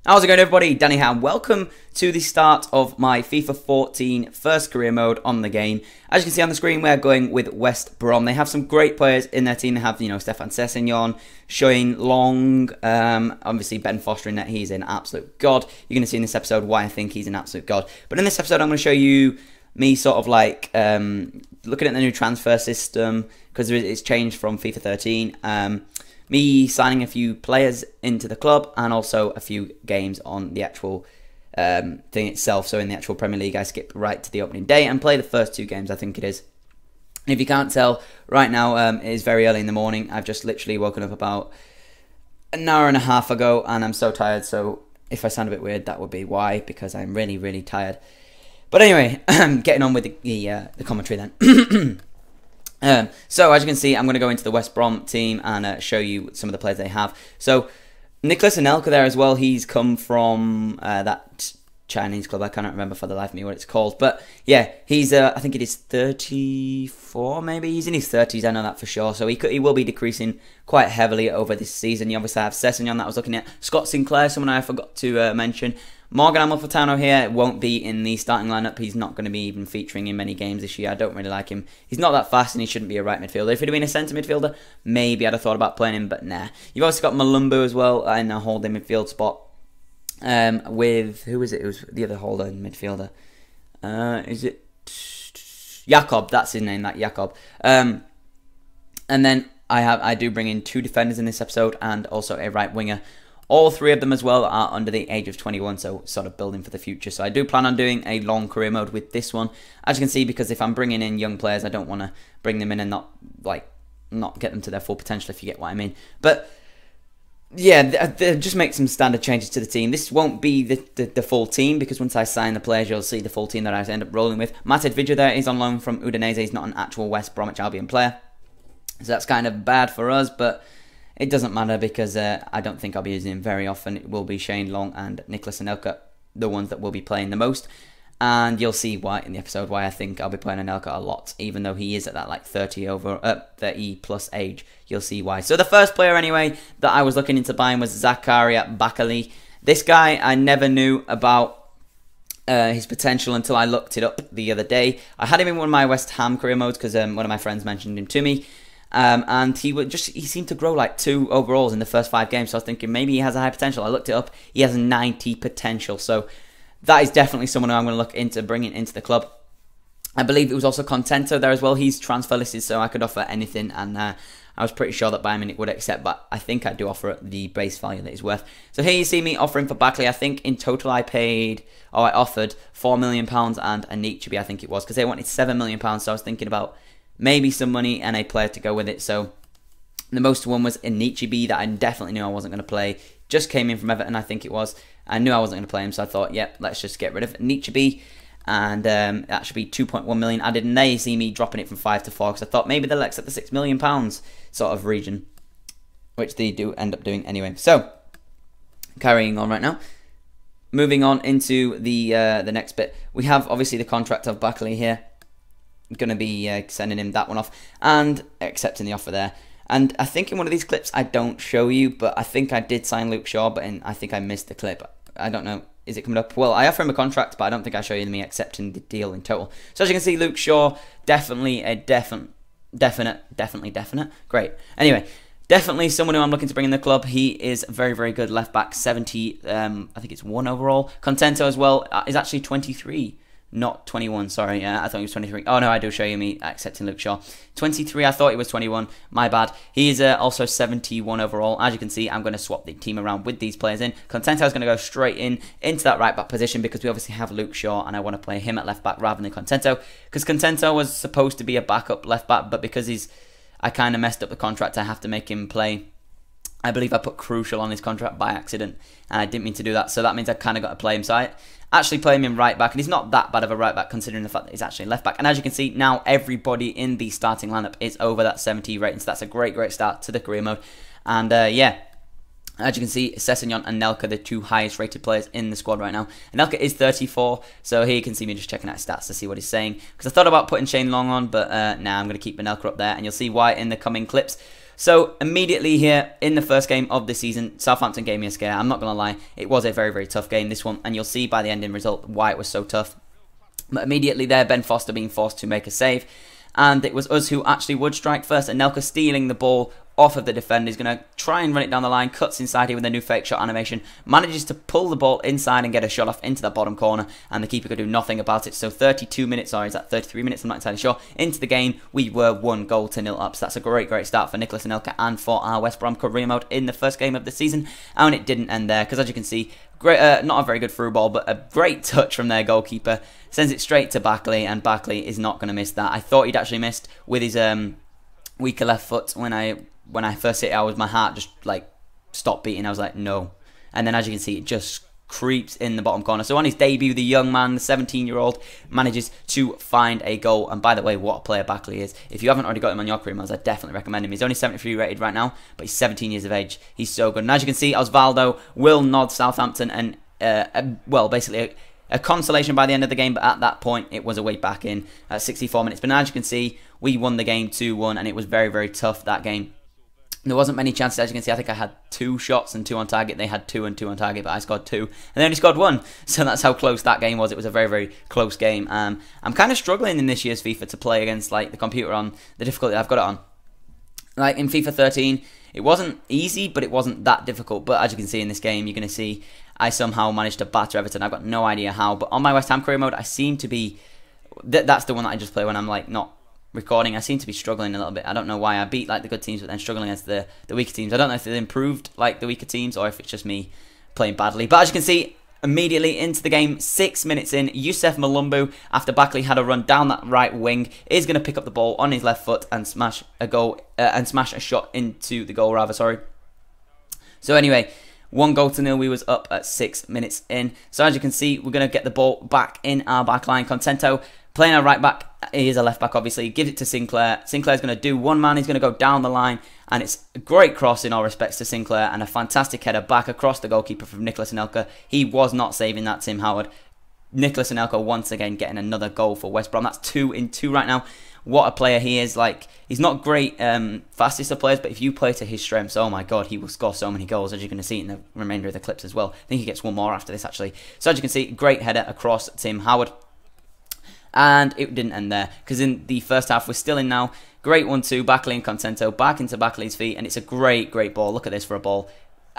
How's it going, everybody? Danny here. Welcome to the start of my FIFA 14 first career mode on the game. As you can see on the screen, we're going with West Brom. They have some great players in their team. They have, Stefan Sessegnon, Shane Long, obviously Ben Foster in net. He's an absolute god. You're going to see in this episode why I think he's an absolute god. But in this episode, I'm going to show you me sort of like looking at the new transfer system because it's changed from FIFA 13. Me signing a few players into the club and also a few games on the actual thing itself. So in the actual Premier League, I skip right to the opening day and play the first two games, I think it is. And if you can't tell, right now it is very early in the morning. I've just literally woken up about an hour and a half ago and I'm so tired. So if I sound a bit weird, that would be why, because I'm really, really tired. But anyway, getting on with the commentary then. So as you can see, I'm going to go into the West Brom team and show you some of the players they have. So Nicholas Anelka there as well. He's come from that Chinese club. I cannot remember for the life of me what it's called. But yeah, he's I think it is 34 maybe. He's in his 30s, I know that for sure. So he will be decreasing quite heavily over this season. You obviously have Sessegnon that I was looking at. Scott Sinclair, someone I forgot to mention. Morgan Amalfitano here won't be in the starting lineup. He's not going to be even featuring in many games this year. I don't really like him. He's not that fast and he shouldn't be a right midfielder. If he'd have been a centre midfielder, maybe I'd have thought about playing him, but nah. You've also got Malumbu as well in a holding midfield spot. With, who is it? It was the other holding midfielder. Is it Jakob? That's his name, that Jakob. And then I do bring in two defenders in this episode and also a right winger. All three of them as well are under the age of 21, so sort of building for the future. So I do plan on doing a long career mode with this one, as you can see, because if I'm bringing in young players, I don't want to bring them in and not get them to their full potential, if you get what I mean. But yeah, just make some standard changes to the team. This won't be the full team, because once I sign the players, you'll see the full team that I end up rolling with. Mated Vidya there is on loan from Udinese. He's not an actual West Bromwich Albion player, so that's kind of bad for us, but it doesn't matter because I don't think I'll be using him very often. It will be Shane Long and Nicholas Anelka, the ones that will be playing the most. And you'll see why in the episode why I think I'll be playing Anelka a lot, even though he is at that like 30 plus age. You'll see why. So the first player anyway that I was looking into buying was Zakaria Bakali. This guy, I never knew about his potential until I looked it up the other day. I had him in one of my West Ham career modes because one of my friends mentioned him to me. And he seemed to grow like 2 overalls in the first 5 games. So I was thinking maybe he has a high potential. I looked it up. He has 90 potential. So that is definitely someone who I'm going to look into bringing into the club. I believe it was also Contento there as well. He's transfer listed, so I could offer anything. And I was pretty sure that Bayern Munich would accept, but I think I do offer the base value that he's worth. So here you see me offering for Backley. I think in total I offered £4 million and a Nietzsche, I think it was, because they wanted £7 million. So I was thinking about maybe some money and a player to go with it. So the most one was in Nietzsche that I definitely knew I wasn't going to play. Just came in from Everton, I think it was. I knew I wasn't going to play him, so I thought, yep, let's just get rid of Nietzsche. And that should be 2.1 million added. And there you see me dropping it from 5 to 4 because I thought maybe they'll accept the £6 million sort of region, which they do end up doing anyway. So carrying on right now. Moving on into the next bit. We have obviously the contract of Buckley here. Going to be sending him that one off and accepting the offer there. And I think in one of these clips I don't show you, but I think I did sign Luke Shaw, but I think I missed the clip. I don't know, is it coming up? Well, I offer him a contract, but I don't think I show you me accepting the deal in total. So as you can see, Luke Shaw, definitely a definite. Great. Anyway, definitely someone who I'm looking to bring in the club. He is very, very good left back, 70, I think it's 1 overall. Contento as well is actually 23. Not 21, sorry, I thought he was 23. Oh no, I do show you me accepting Luke Shaw. 23, I thought he was 21, my bad. He is also 71 overall. As you can see, I'm going to swap the team around with these players in. Contento is going to go straight into that right back position because we obviously have Luke Shaw and I want to play him at left back rather than Contento. Because Contento was supposed to be a backup left back, but because I kind of messed up the contract, I have to make him play. I believe I put crucial on his contract by accident, and I didn't mean to do that, so that means I kind of got to play him. So I actually play him in right back, and he's not that bad of a right back considering the fact that he's actually left back. And as you can see, now everybody in the starting lineup is over that 70 rating, so that's a great, great start to the career mode. And yeah, as you can see, Sessegnon and Nelka, the 2 highest rated players in the squad right now. And Nelka is 34, so here you can see me just checking out his stats to see what he's saying. Because I thought about putting Shane Long on, but nah, I'm going to keep Nelka up there, and you'll see why in the coming clips. So immediately here in the first game of the season, Southampton gave me a scare. I'm not going to lie, it was a very, very tough game, this one, and you'll see by the ending result why it was so tough. But immediately there, Ben Foster being forced to make a save, and it was us who actually would strike first. And Anelka stealing the ball off of the defender. He's going to try and run it down the line, cuts inside here with a new fake shot animation, manages to pull the ball inside and get a shot off into the bottom corner, and the keeper could do nothing about it. So 32 minutes, or is that 33 minutes, I'm not entirely sure, into the game, we were 1-0 up. So that's a great, great start for Nicholas Anelka and for our West Brom career mode in the first game of the season. And it didn't end there, because as you can see, great, not a very good through ball, but a great touch from their goalkeeper. Sends it straight to Backley, and Backley is not going to miss that. I thought he'd actually missed with his weaker left foot. When I first hit it, my heart just like stopped beating. I was like, no. And then as you can see, it just creeps in the bottom corner. So on his debut, the young man, the 17-year-old, manages to find a goal. And by the way, what a player Backley is. If you haven't already got him on your career modes, I definitely recommend him. He's only 73 rated right now, but he's 17 years of age. He's so good. And as you can see, Osvaldo will nod Southampton, and well, basically a consolation by the end of the game, but at that point it was a way back in at 64 minutes. But as you can see, we won the game 2-1, and it was very, very tough, that game. There wasn't many chances, as you can see. I think I had 2 shots and 2 on target. They had 2 and 2 on target, but I scored 2, and they only scored 1. So that's how close that game was. It was a very, very close game. I'm kind of struggling in this year's FIFA to play against like the computer on the difficulty I've got it on. Like in FIFA 13, it wasn't easy, but it wasn't that difficult. But as you can see in this game, you're going to see I somehow managed to batter Everton. I've got no idea how. But on my West Ham career mode, I seem to be... That's the one that I just play when I'm like not recording. I seem to be struggling a little bit. I don't know why. I beat like the good teams, but then struggling against the weaker teams. I don't know if they improved like the weaker teams or if it's just me playing badly. But as you can see, immediately into the game, 6 minutes in, Youssef Malumbu, after Backley had a run down that right wing, is going to pick up the ball on his left foot and smash a goal, and smash a shot into the goal, rather, sorry. So anyway, 1-0 we was up at 6 minutes in. So as you can see, we're going to get the ball back in our back line. Contento playing our right back. He is a left back, obviously. Gives it to Sinclair. Sinclair's going to do one man. He's going to go down the line, and it's a great cross in all respects to Sinclair, and a fantastic header back across the goalkeeper from Nicholas Anelka. He was not saving that, Tim Howard. Nicholas Anelka once again getting another goal for West Brom. That's 2 in 2 right now. What a player he is. Like, he's not great fastest of players, but if you play to his strengths, oh my god, he will score so many goals, as you can see in the remainder of the clips as well. I think he gets one more after this, actually. So as you can see, great header across Tim Howard. And it didn't end there, because in the first half, we're still in now. Great 1-2, Backley and Contento, back into Backley's feet, and it's a great, great ball. Look at this for a ball.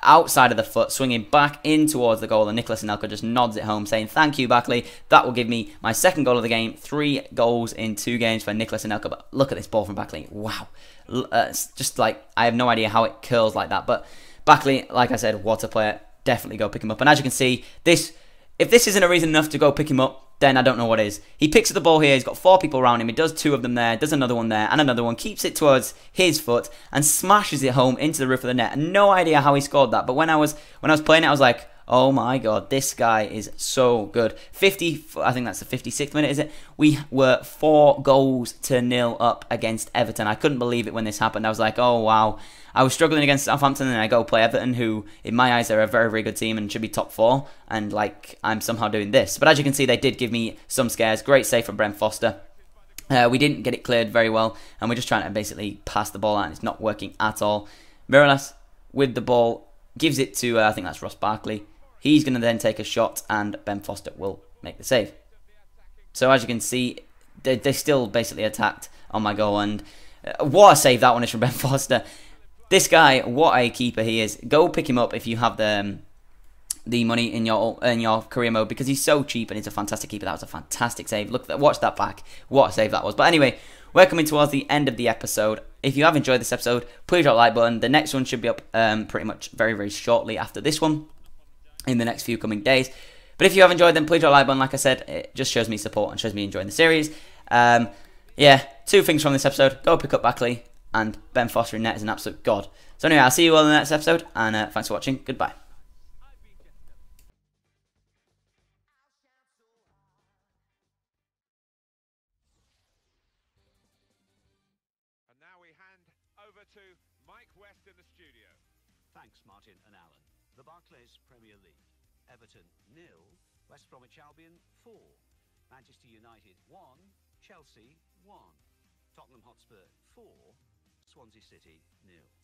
Outside of the foot, swinging back in towards the goal, and Nicholas Anelka just nods it home, saying, thank you, Backley. That will give me my second goal of the game. 3 goals in 2 games for Nicholas Anelka. But look at this ball from Backley. Wow. It's just like, I have no idea how it curls like that. But Backley, like I said, what a player. Definitely go pick him up. And as you can see, if this isn't a reason enough to go pick him up, then I don't know what is. He picks up the ball here, he's got 4 people around him, he does 2 of them there, does another one there, and another one, keeps it towards his foot, and smashes it home into the roof of the net. And no idea how he scored that, but when I was playing it, I was like, oh my god, this guy is so good. I think that's the 56th minute, is it? We were 4-0 up against Everton. I couldn't believe it when this happened. I was like, oh wow. I was struggling against Southampton, and I go play Everton, who, in my eyes, are a very, very good team and should be top 4. And, like, I'm somehow doing this. But as you can see, they did give me some scares. Great save from Brom Foster. We didn't get it cleared very well, and we're just trying to basically pass the ball out, and it's not working at all. Mireles, with the ball, gives it to, I think that's Ross Barkley. He's going to then take a shot, and Ben Foster will make the save. So as you can see, they still basically attacked on my goal, and what a save that one is from Ben Foster. This guy, what a keeper he is. Go pick him up if you have the money in your career mode, because he's so cheap and he's a fantastic keeper. That was a fantastic save. Look, watch that back. What a save that was. But anyway, we're coming towards the end of the episode. If you have enjoyed this episode, please drop a like button. The next one should be up pretty much very, very shortly after this one, in the next few coming days. But if you have enjoyed them, please drop a like button. Like I said, it just shows me support and shows me enjoying the series. Yeah, 2 things from this episode. Go pick up Backley, and Ben Foster in net is an absolute god. So anyway, I'll see you all in the next episode, and thanks for watching. Goodbye. And now we hand over to Mike West in the studio. Thanks, Martin and Alan. The Barclays Premier League. Everton 0, West Bromwich Albion 4, Manchester United 1, Chelsea 1, Tottenham Hotspur 4, Swansea City 0.